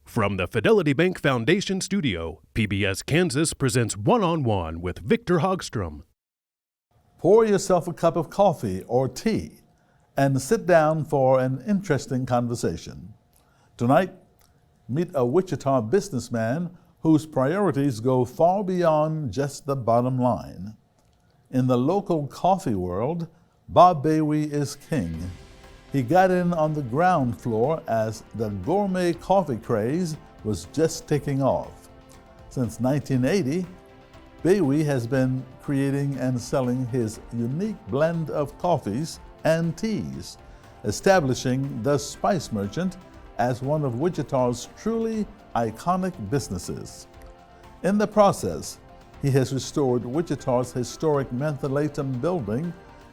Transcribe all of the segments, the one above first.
From the Fidelity Bank Foundation studio, PBS Kansas presents One-on-One with Victor Hogstrom. Pour yourself a cup of coffee or tea and sit down for an interesting conversation. Tonight, meet a Wichita businessman whose priorities go far beyond just the bottom line. In the local coffee world, Bob Boewe is king. He got in on the ground floor as the gourmet coffee craze was just taking off. Since 1980, Boewe has been creating and selling his unique blend of coffees and teas, establishing the Spice Merchant as one of Wichita's truly iconic businesses. In the process, he has restored Wichita's historic Mentholatum building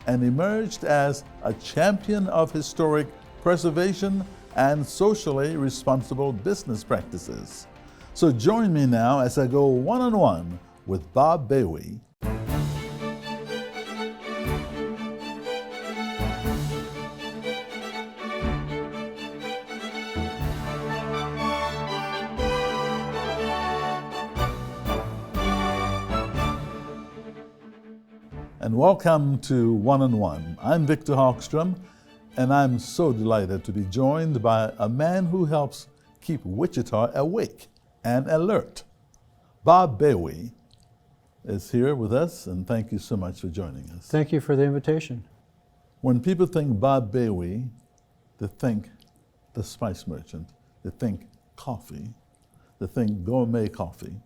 and emerged as a champion of historic preservation and socially responsible business practices. So join me now as I go one-on-one with Bob Boewe. And welcome to One-on-One. I'm Victor Hogstrom, and I'm so delighted to be joined by a man who helps keep Wichita awake and alert. Bob Boewe is here with us, and thank you so much for joining us. Thank you for the invitation. When people think Bob Boewe, they think the Spice Merchant, they think coffee, they think gourmet coffee.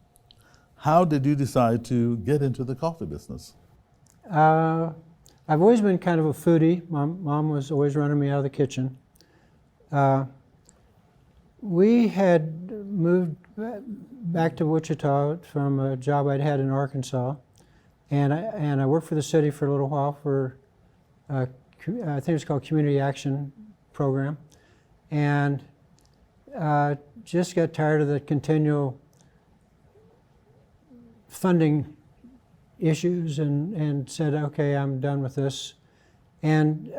How did you decide to get into the coffee business? I've always been kind of a foodie. Mom was always running me out of the kitchen. We had moved back to Wichita from a job I'd had in Arkansas, and I worked for the city for a little while for I think it's called Community Action Program, and just got tired of the continual funding issues and said, okay, I'm done with this. And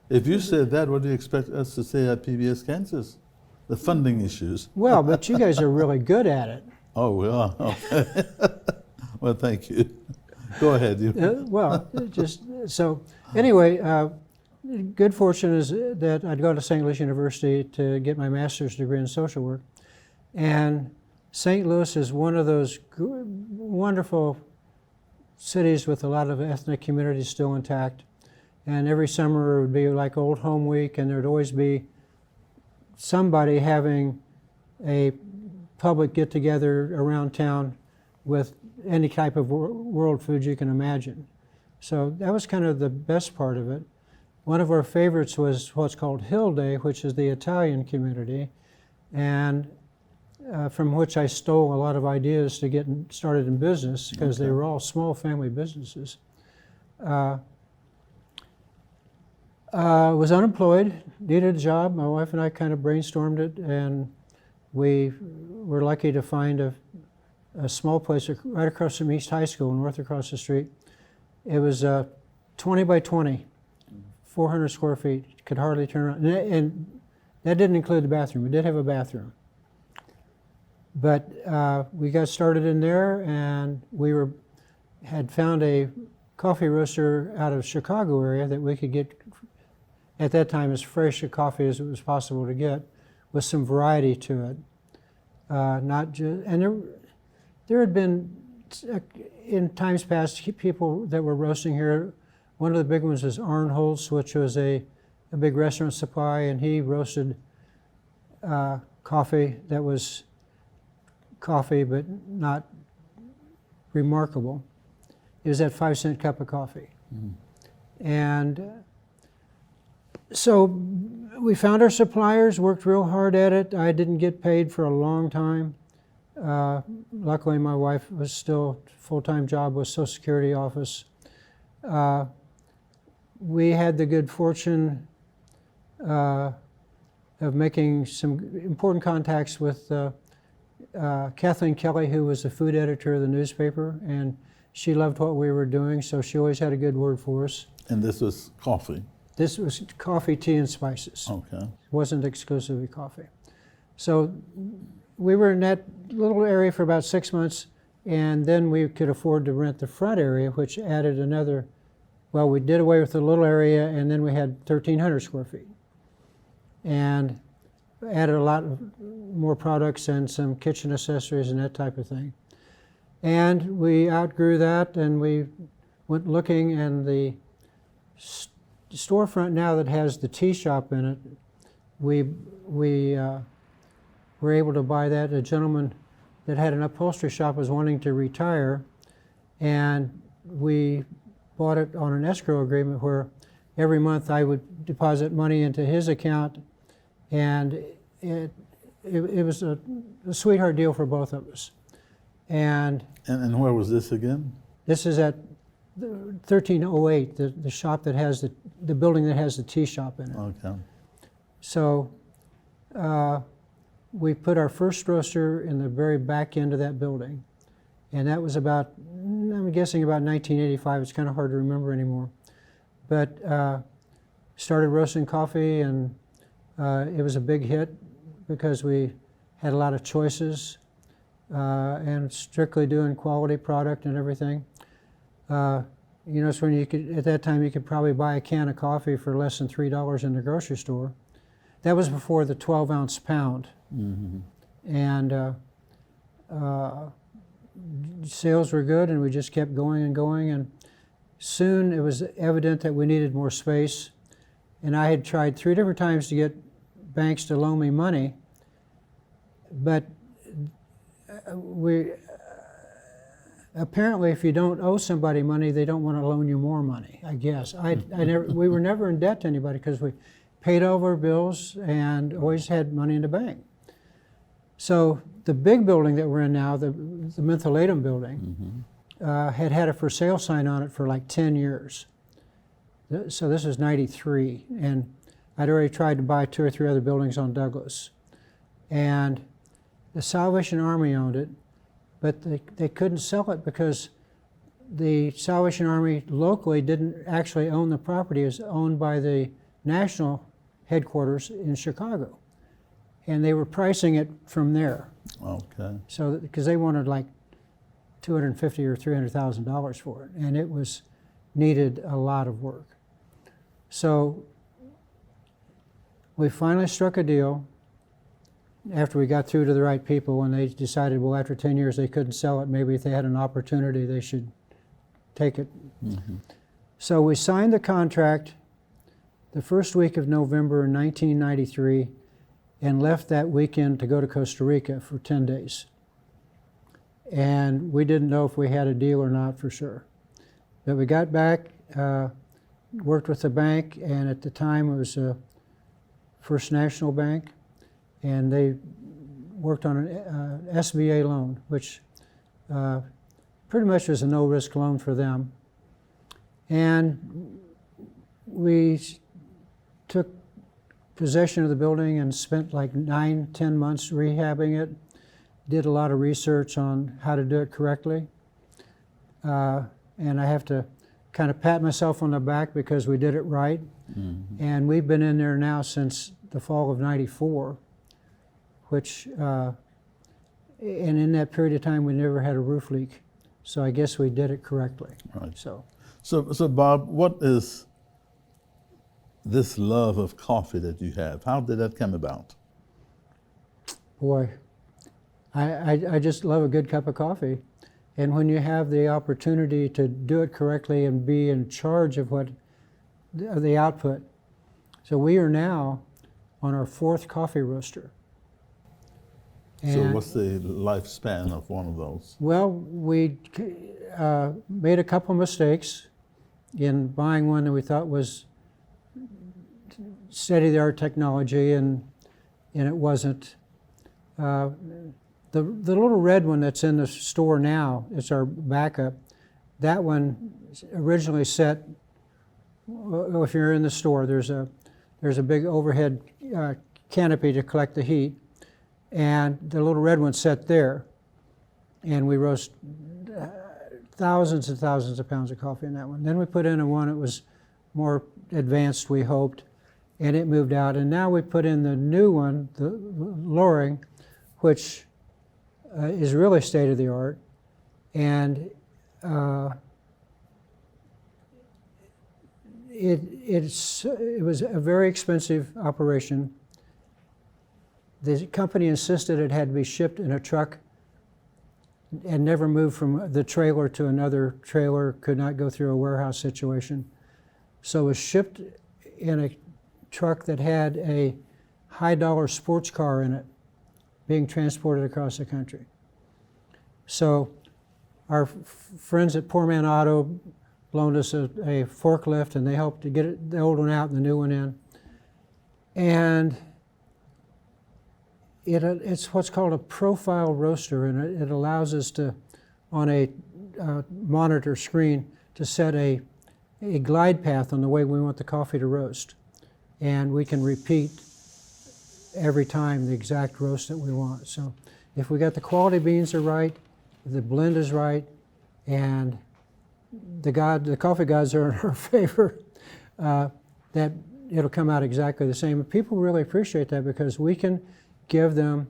if you said that, what do you expect us to say at PBS Kansas? The funding issues. Well, but you guys are really good at it. Oh, well, okay. Well, thank you. Go ahead. Anyway, good fortune is that I'd go to St. Louis University to get my master's degree in social work. And St. Louis is one of those wonderful cities with a lot of ethnic communities still intact. And every summer it would be like Old Home Week, and there'd always be somebody having a public get-together around town with any type of world food you can imagine. So that was kind of the best part of it. One of our favorites was what's called Hill Day, which is the Italian community, and from which I stole a lot of ideas to get started in business, because they were all small family businesses. Was unemployed, needed a job. My wife and I kind of brainstormed it, and we were lucky to find a small place right across from East High School, north across the street. It was 20 by 20, 400 square feet. Could hardly turn around. And that didn't include the bathroom. We did have a bathroom. But we got started in there, and we had found a coffee roaster out of Chicago area that we could get, at that time, as fresh a coffee as it was possible to get, with some variety to it. There had been, in times past, people that were roasting here. One of the big ones was Arnholz, which was a big restaurant supply, and he roasted coffee that was coffee, but not remarkable. It was that 5-cent cup of coffee. Mm-hmm. And so we found our suppliers, worked real hard at it. I didn't get paid for a long time. Luckily, my wife was still full-time job with Social Security office. We had the good fortune of making some important contacts with Kathleen Kelly, who was the food editor of the newspaper, and she loved what we were doing, so she always had a good word for us. And this was coffee? This was coffee, tea, and spices. Okay. It wasn't exclusively coffee. So we were in that little area for about 6 months, and then we could afford to rent the front area, which added another, well, we did away with the little area, and then we had 1,300 square feet. And added a lot more products and some kitchen accessories and that type of thing. And we outgrew that, and we went looking, and the storefront now that has the tea shop in it, we were able to buy that. A gentleman that had an upholstery shop was wanting to retire, and we bought it on an escrow agreement where every month I would deposit money into his account, and it was a sweetheart deal for both of us. And where was this again? this is at 1308, the shop that has the building that has the tea shop in it. Okay. So we put our first roaster in the very back end of that building, and that was about, I'm guessing about 1985. It's kind of hard to remember anymore. But started roasting coffee, and it was a big hit because we had a lot of choices and strictly doing quality product and everything. You know, so when you could, at that time, you could probably buy a can of coffee for less than $3 in the grocery store. That was before the 12-ounce pound. Mm-hmm. And sales were good, and we just kept going and going. And soon it was evident that we needed more space. And I had tried 3 different times to get banks to loan me money, but apparently, if you don't owe somebody money, they don't want to loan you more money, I guess. We were never in debt to anybody because we paid all of our bills and always had money in the bank. So the big building that we're in now, the Mentholatum building, had a for sale sign on it for like 10 years. So this was 93, and I'd already tried to buy 2 or 3 other buildings on Douglas. And the Salvation Army owned it, but they couldn't sell it because the Salvation Army locally didn't actually own the property. It was owned by the national headquarters in Chicago. And they were pricing it from there. Okay. So, because they wanted like $250,000 or $300,000 for it, and it needed a lot of work. So we finally struck a deal after we got through to the right people, when they decided, well, after 10 years they couldn't sell it. Maybe if they had an opportunity, they should take it. Mm-hmm. So we signed the contract the first week of November 1993 and left that weekend to go to Costa Rica for 10 days. And we didn't know if we had a deal or not for sure. But we got back, worked with the bank, and at the time it was First National Bank, and they worked on an SBA loan, which pretty much was a no-risk loan for them. And we took possession of the building and spent like 9-10 months rehabbing it, did a lot of research on how to do it correctly. And I have to kind of pat myself on the back because we did it right. Mm-hmm. And we've been in there now since the fall of '94, which, and in that period of time, we never had a roof leak. So I guess we did it correctly. Right. So Bob, what is this love of coffee that you have? How did that come about? Boy, I just love a good cup of coffee. And when you have the opportunity to do it correctly and be in charge of the output. So we are now on our 4th coffee roaster. So what's the lifespan of one of those? Well, we made a couple mistakes in buying one that we thought was state-of-the-art technology, and it wasn't. The little red one that's in the store now, it's our backup. That one originally set, if you're in the store, there's a big overhead canopy to collect the heat, and the little red one set there, and we roast thousands and thousands of pounds of coffee in that one. Then we put in a one that was more advanced, we hoped, and it moved out. And now we put in the new one, the Loring, which is really state of the art. And it was a very expensive operation. The company insisted it had to be shipped in a truck and never moved from the trailer to another trailer, could not go through a warehouse situation. So it was shipped in a truck that had a high-dollar sports car in it being transported across the country. So our friends at Poor Man Auto loaned us a forklift, and they helped to get the old one out and the new one in. And it's what's called a profile roaster, and it allows us to, on a monitor screen, to set a glide path on the way we want the coffee to roast. And we can repeat every time the exact roast that we want. So if we got the quality beans are right, the blend is right, and the coffee gods are in our favor, that it'll come out exactly the same. And people really appreciate that because we can give them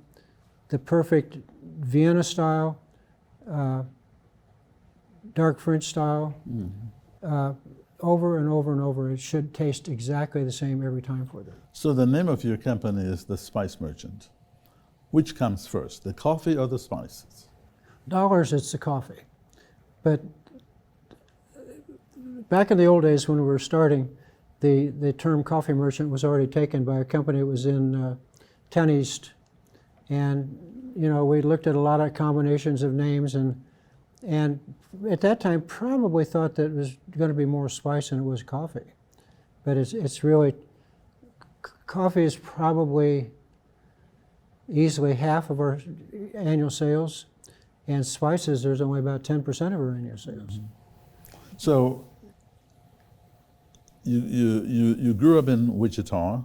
the perfect Vienna style, dark French style, over and over and over. It should taste exactly the same every time for them. So the name of your company is the Spice Merchant. Which comes first, the coffee or the spices? Dollars, it's the coffee. But back in the old days when we were starting, the term coffee merchant was already taken by a company that was in Town East. And, you know, we looked at a lot of combinations of names, and at that time probably thought that it was going to be more spice than it was coffee. But it's really, coffee is probably easily half of our annual sales, and spices, there's only about 10% of our annual sales. So you grew up in Wichita.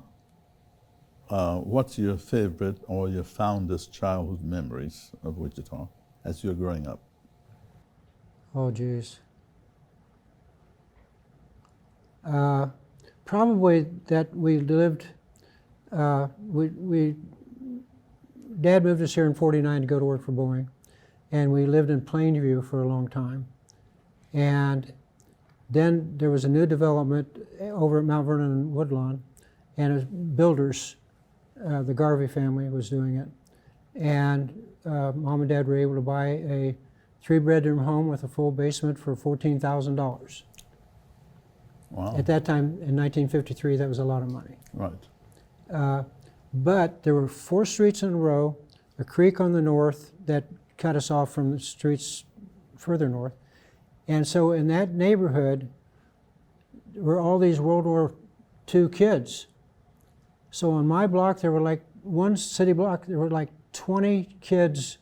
What's your favorite or your fondest childhood memories of Wichita as you're growing up? Oh, geez. Probably that we lived, Dad moved us here in '49 to go to work for Boeing, and we lived in Plainview for a long time. And then there was a new development over at Mount Vernon and Woodlawn, and it was builders. The Garvey family was doing it. And Mom and Dad were able to buy a 3-bedroom home with a full basement for $14,000. Wow. At that time, in 1953, that was a lot of money. Right. But there were 4 streets in a row, a creek on the north that cut us off from the streets further north. And so in that neighborhood were all these World War II kids. So on my block, there were like, one city block, there were like 20 kids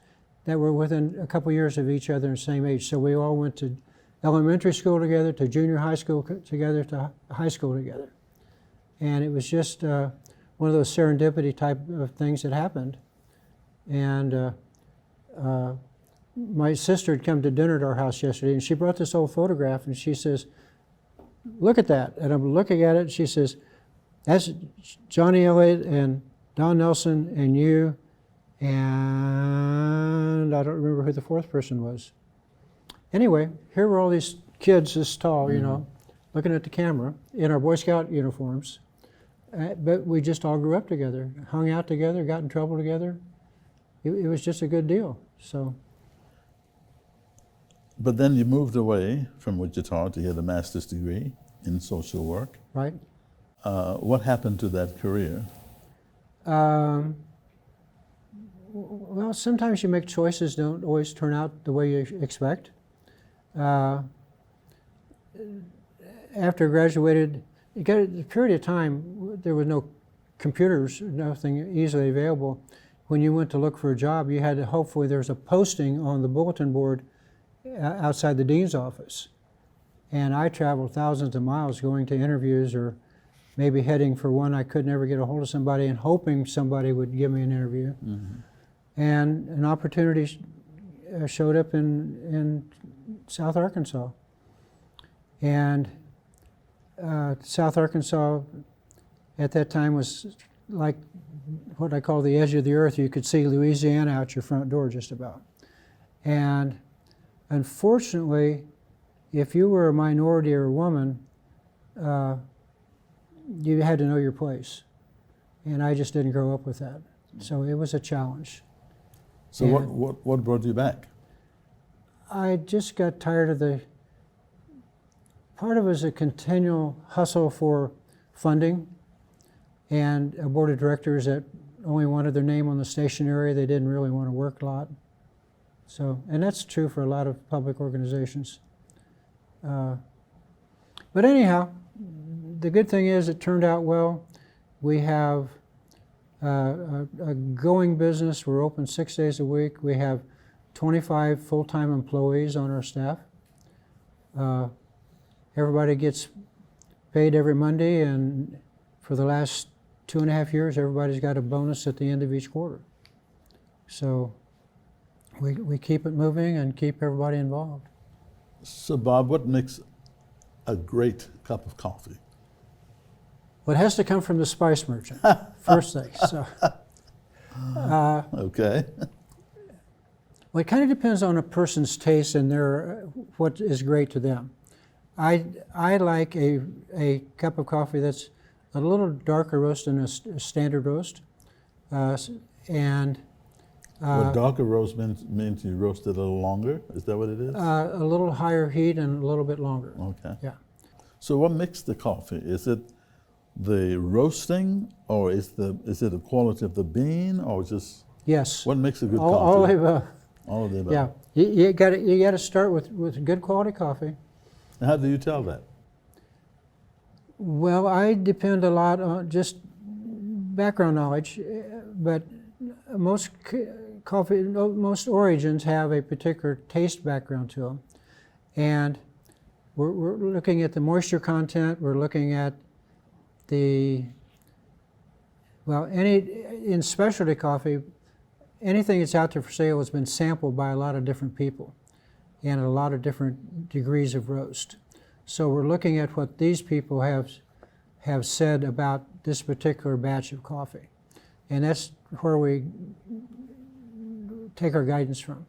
that were within a couple years of each other and the same age. So we all went to elementary school together, to junior high school together, to high school together. And it was just one of those serendipity type of things that happened. And my sister had come to dinner at our house yesterday, and she brought this old photograph, and she says, "Look at that." And I'm looking at it, and she says, "That's Johnny Elliott and Don Nelson and you, and I don't remember who the 4th person was." Anyway, here were all these kids this tall, you know, looking at the camera in our Boy Scout uniforms. But we just all grew up together, hung out together, got in trouble together. It was just a good deal. So. But then you moved away from Wichita to get a master's degree in social work. Right. What happened to that career? Well, sometimes you make choices don't always turn out the way you expect. After I graduated, you got a period of time, there was no computers, nothing easily available. When you went to look for a job, you had to, hopefully there was a posting on the bulletin board outside the dean's office. And I traveled thousands of miles going to interviews, or maybe heading for one I could never get a hold of somebody and hoping somebody would give me an interview. And an opportunity showed up in South Arkansas. And South Arkansas at that time was like what I call the edge of the earth. You could see Louisiana out your front door just about. And unfortunately, if you were a minority or a woman, you had to know your place. And I just didn't grow up with that. So it was a challenge. So what brought you back? I just got tired of part of it was a continual hustle for funding and a board of directors that only wanted their name on the stationery. They didn't really want to work a lot. So, and that's true for a lot of public organizations. But anyhow, the good thing is it turned out well. We have a going business. We're open 6 days a week. We have 25 full-time employees on our staff. Everybody gets paid every Monday, and for the last 2.5 years, everybody's got a bonus at the end of each quarter. So we keep it moving and keep everybody involved. So Bob, what makes a great cup of coffee? Well, it has to come from the spice merchant, first thing. So, Okay. well, it kind of depends on a person's taste and what is great to them. I like a cup of coffee that's a little darker roast than a standard roast, and What darker roast means you roast it a little longer? Is that what it is? a little higher heat and a little bit longer. Okay. Yeah. So what makes the coffee? Is it the roasting, or is it the quality of the bean, or just Yes. what makes a good all coffee? of the above. All of the above. Yeah. You got to start with good quality coffee. And how do you tell that? Well, I depend a lot on just background knowledge, but most origins have a particular taste background to them, and we're looking at the moisture content. We're looking at in specialty coffee, anything that's out there for sale has been sampled by a lot of different people and a lot of different degrees of roast. So we're looking at what these people have said about this particular batch of coffee. And that's where we take our guidance from.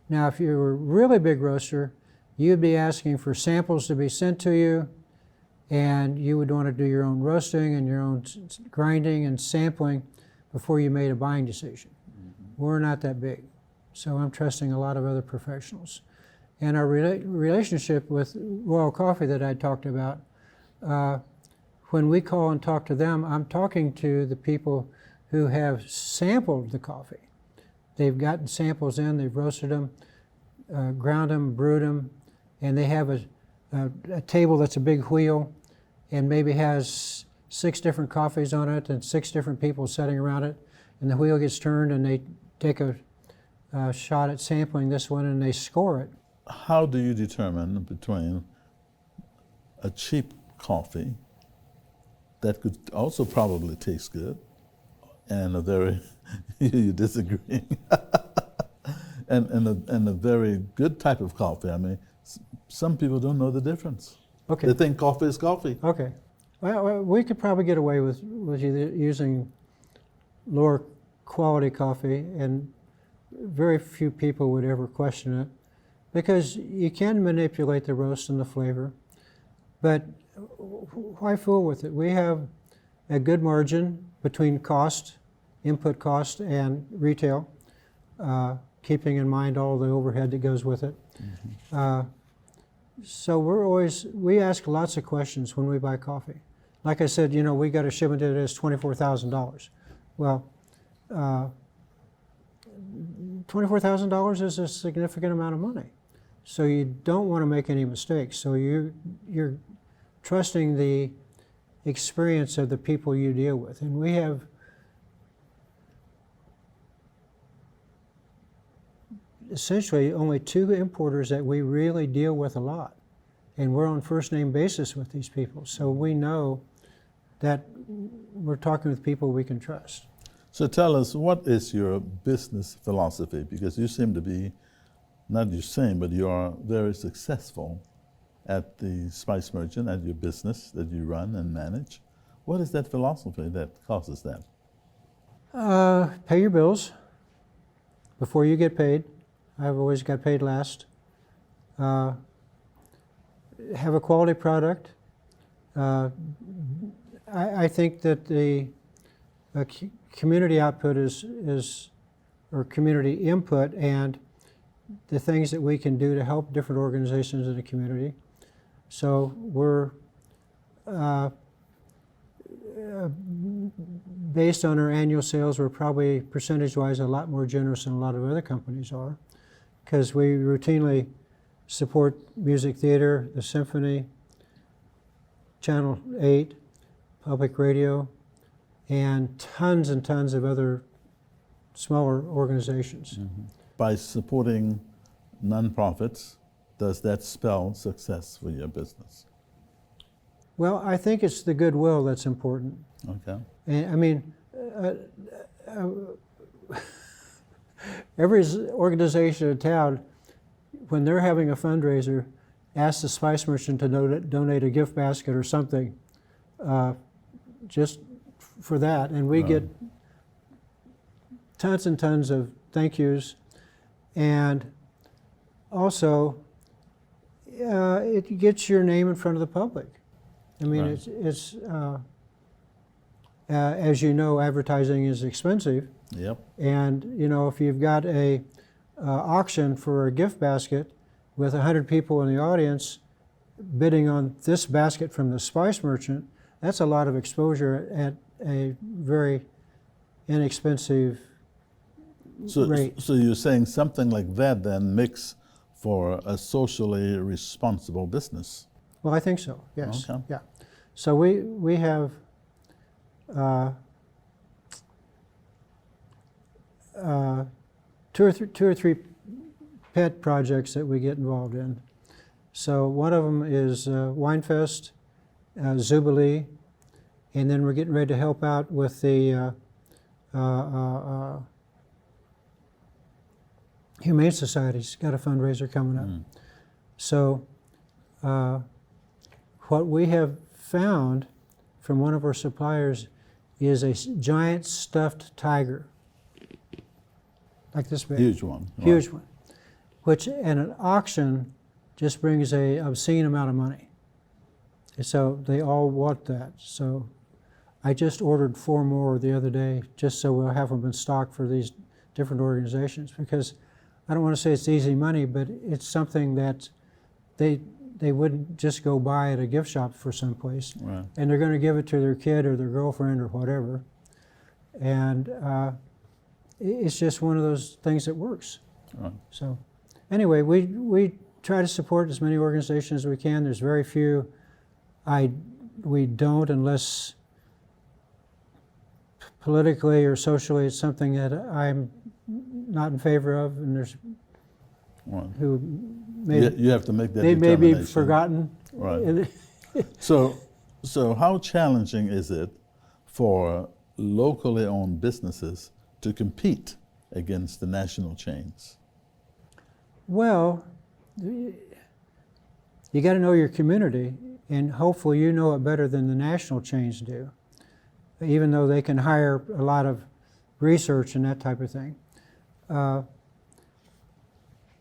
Now, if you were a really big roaster, you'd be asking for samples to be sent to you, and you would want to do your own roasting and your own grinding and sampling before you made a buying decision. Mm-hmm. We're not that big, so I'm trusting a lot of other professionals. And our relationship with Royal Coffee that I talked about, when we call and talk to them, I'm talking to the people who have sampled the coffee. They've gotten samples in, they've roasted them, ground them, brewed them, and they have a table that's a big wheel and maybe has 6 different coffees on it and 6 different people sitting around it, and the wheel gets turned and they take a shot at sampling this one and they score it. How do you determine between a cheap coffee that could also probably taste good and a very, you disagree, and a very good type of coffee? I mean, some people don't know the difference. Okay. They think coffee is coffee. Okay. Well, we could probably get away with using lower quality coffee, and very few people would ever question it, because you can manipulate the roast and the flavor. But why fool with it? We have a good margin between cost, input cost, and retail, keeping in mind all the overhead that goes with it. Mm-hmm. So we ask lots of questions when we buy coffee. Like I said, we got a shipment that is $24,000. Well, $24,000 is a significant amount of money. So you don't want to make any mistakes. So you're trusting the experience of the people you deal with. And we have essentially only 2 importers that we really deal with a lot. And we're on first name basis with these people. So we know that we're talking with people we can trust. So tell us, what is your business philosophy? Because you seem to be, not you seem, but you are very successful at the Spice Merchant, at your business that you run and manage. What is that philosophy that causes that? Pay your bills before you get paid. I've always got paid last. Have a quality product. I think that the community output or community input and the things that we can do to help different organizations in the community. So we're based on our annual sales, we're probably percentage-wise a lot more generous than a lot of other companies are, because we routinely support music theater, the symphony, Channel 8, public radio, and tons of other smaller organizations. Mm-hmm. By supporting nonprofits, does that spell success for your business? Well, I think it's the goodwill that's important. Okay. And I mean, every organization in town, when they're having a fundraiser, asks the spice merchant to donate a gift basket or something, just for that, and we get tons and tons of thank yous, and also it gets your name in front of the public. I mean, Right. it's as you know, advertising is expensive, Yep. and you know, if you've got a auction for a gift basket with 100 people in the audience bidding on this basket from the spice merchant, that's a lot of exposure at a very inexpensive rate. So you're saying something like that then makes for a socially responsible business? Well, I think so, yes. Okay. Yeah. So we have two or three pet projects that we get involved in. So one of them is Winefest, Zubilee, and then we're getting ready to help out with the Humane Society's got a fundraiser coming up. So what we have found from one of our suppliers is a giant stuffed tiger, like this big. Huge one. Huge one, which at an auction just brings a obscene amount of money. And so they all want that. So I just ordered 4 more the other day, just so we'll have them in stock for these different organizations, because I don't want to say it's easy money, but it's something that they wouldn't just go buy at a gift shop for someplace. Right. And they're going to give it to their kid or their girlfriend or whatever. And it's just one of those things that works. Right. So anyway, we try to support as many organizations as we can. There's very few we don't, unless politically or socially it's something that I'm not in favor of, and there's Right. who maybe You have to make that they may be determination. forgotten. Right. So how challenging is it for locally owned businesses to compete against the national chains? Well, you got to know your community, and hopefully you know it better than the national chains do, even though they can hire a lot of research and that type of thing.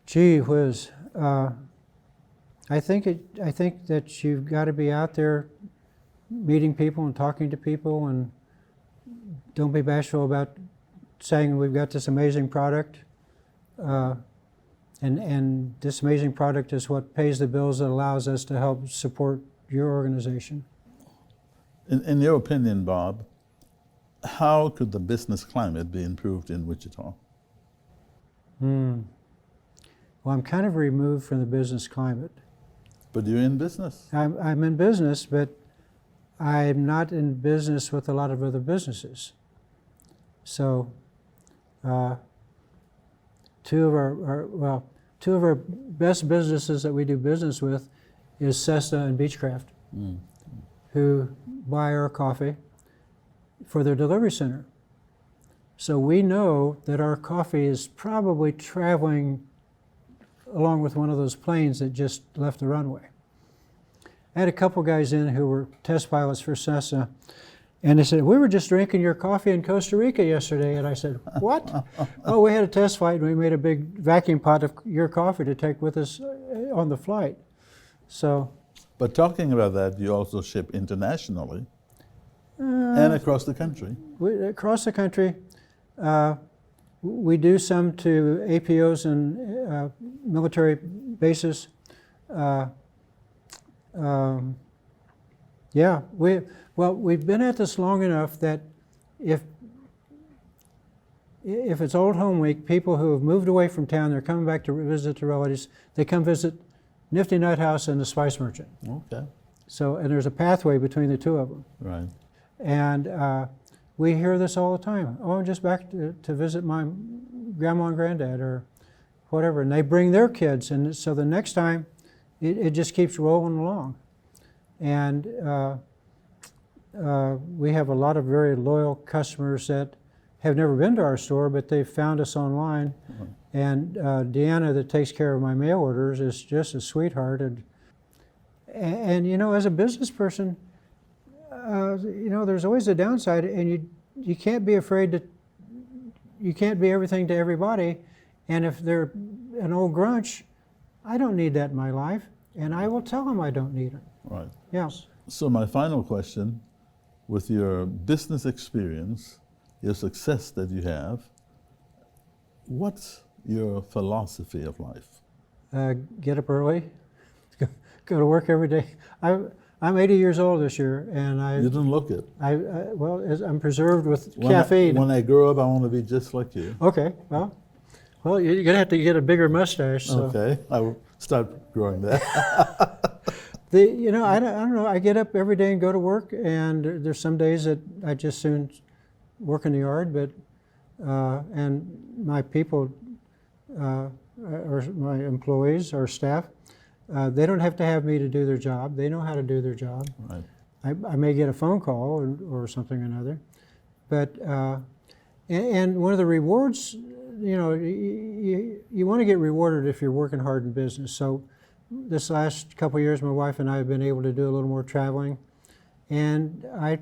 Gee whiz, I think that you've got to be out there meeting people and talking to people, and don't be bashful about saying we've got this amazing product. And this amazing product is what pays the bills that allows us to help support your organization. In your opinion, Bob, how could the business climate be improved in Wichita? Well, I'm kind of removed from the business climate. But you're in business. I'm in business, but I'm not in business with a lot of other businesses. So two of our best businesses that we do business with is Cessna and Beechcraft, who buy our coffee for their delivery center. So we know that our coffee is probably traveling along with one of those planes that just left the runway. I had a couple guys in who were test pilots for Cessna, And they said, we were just drinking your coffee in Costa Rica yesterday. And I said, what? Oh, we had a test flight and we made a big vacuum pot of your coffee to take with us on the flight. So. But talking about that, you also ship internationally and across the country. Across the country. We do some to APOs and military bases. Yeah, we've been at this long enough that if it's Old Home Week, people who have moved away from town, they're coming back to visit their relatives, they come visit Nifty Nut House and the Spice Merchant. Okay. So, and there's a pathway between the two of them. Right. And we hear this all the time. Oh, I'm just back to visit my grandma and granddad or whatever. And they bring their kids. And so the next time, it just keeps rolling along. And we have a lot of very loyal customers that have never been to our store, but they've found us online. Mm-hmm. And Deanna, that takes care of my mail orders, is just a sweetheart. And you know, as a business person, you know, there's always a downside, and you can't be afraid that you can't be everything to everybody. And if they're an old grunch, I don't need that in my life, and I will tell them I don't need it. Right. Yeah. So my final question, with your business experience, your success that you have, what's your philosophy of life? Get up early, go to work every day. I'm 80 years old this year, and You don't look it. Well, I'm preserved with caffeine. When I grow up, I want to be just like you. Okay, well, you're gonna have to get a bigger mustache. So. Okay, I will start growing that. You know, I don't know. I get up every day and go to work, and there's some days that I just soon work in the yard, but and my people, or my employees or staff, they don't have to have me to do their job. They know how to do their job. Right. I may get a phone call or something or another, but and one of the rewards, you know, you want to get rewarded if you're working hard in business. So this last couple of years, my wife and I have been able to do a little more traveling, and I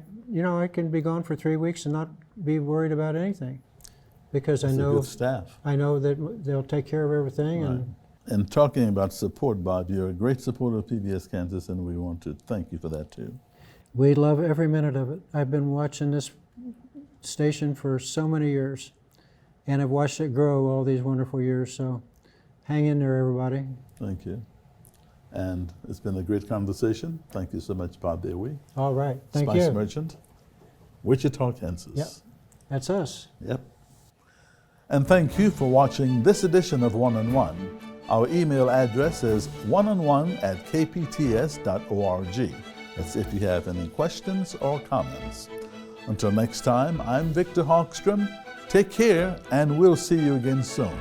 can be gone for 3 weeks and not be worried about anything, because That's I know a good staff. I know that they'll take care of everything. Right. And talking about support, Bob, you're a great supporter of PBS Kansas, and we want to thank you for that too. We love every minute of it. I've been watching this station for so many years, and I've watched it grow all these wonderful years. So hang in there, everybody. Thank you. And it's been a great conversation. Thank you so much, Bob Boewe. All right. Thank Spice you. Merchant, Wichita, Kansas. Yep. That's us. Yep. And thank you for watching this edition of One-on-One. Our email address is oneonone@kpts.org. That's if you have any questions or comments. Until next time, I'm Victor Hogstrom. Take care, and we'll see you again soon.